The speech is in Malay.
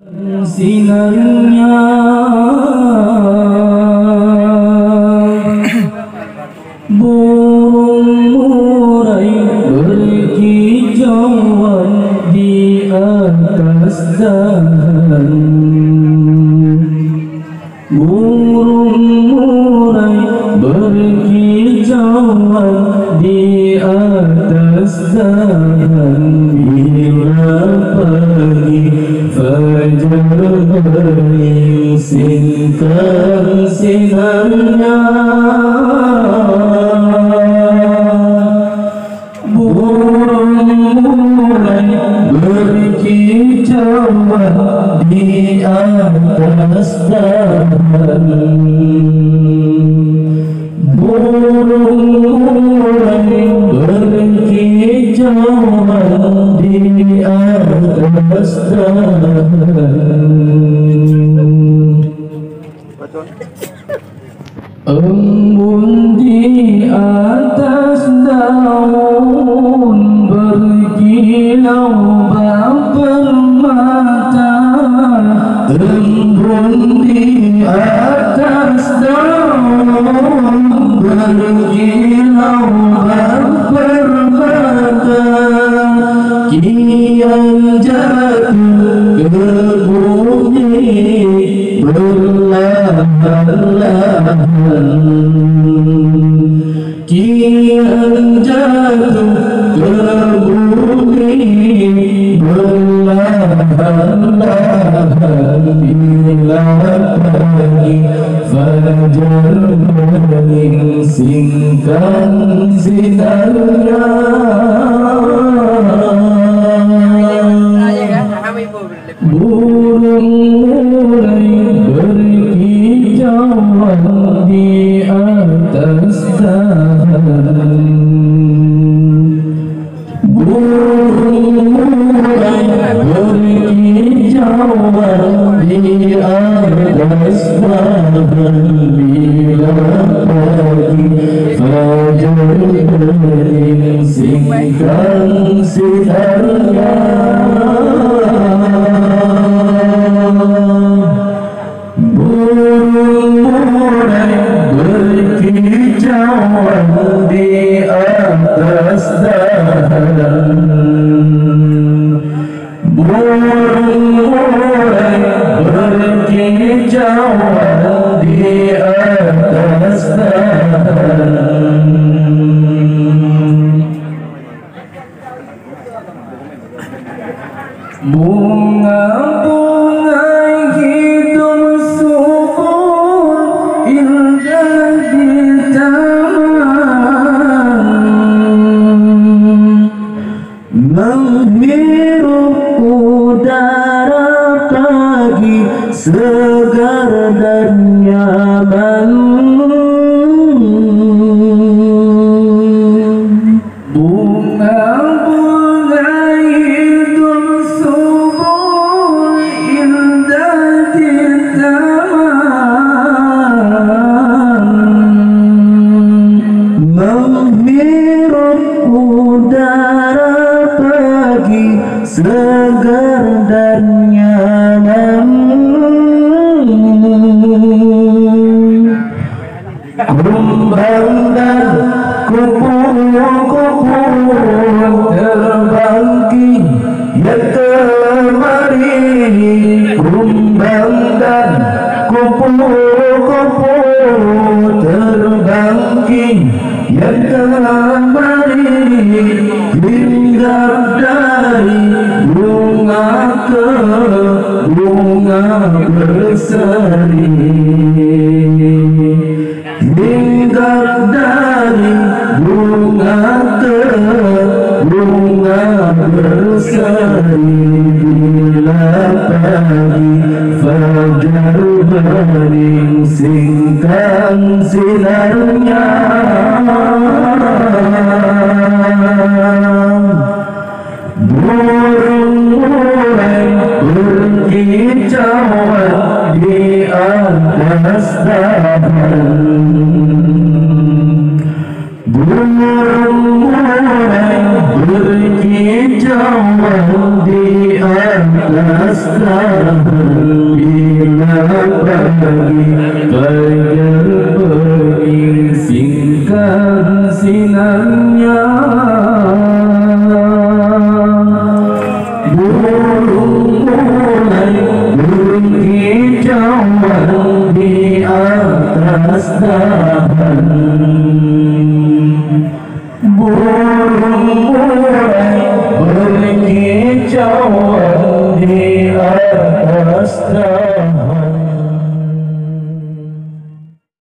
Sinarnya burung murai berkicauan di atas dahan. Burung murai berkicauan di atas dahan. Bila pagi fajar menyingsingkan sinarnya, burung murai berkicauan di atas dahan. Burung murai berkicauan di atas dahan. Embun di atas daun berkilau permata. Embun di atas daun berkilau permata. Kian jatuh ke bumi perlahan-lahan. Kian jatuh ke bumi perlahan-lahan. Bila pagi fajar menyingsingkan sinarnya, burung murai berkicauan di atas dahan. Burung murai berkicauan di atas dahan. Bila pagi fajar menyingsingkan sinarnya, burung murai berkicauan di atas dahan. Burung murai berkicauan di atas dahan. Bunga-bunga hidup subur indah di taman, menghirup udara pagi segar dan nyaman. Bunga-bunga hidup subur indah di taman, menghirup udara pagi segar dan nyaman. Kumbang dan kupu-kupu terbangking yang kemari. Kumbang dan kupu-kupu terbangking yang kemari. Hinggap dari bunga ke bunga berseri. Hinggap dari bunga ke bunga berseri. Bila pagi fajar menyingsingkan sinarnya, burung murai berkicauan di atas dahan. Burung murai berkicauan di atas dahan bila pagi fajar menyingsingkan sinarnya. Burung mulai berkicauan di atas dahan. Burung mulai berkicauan di atas dahan.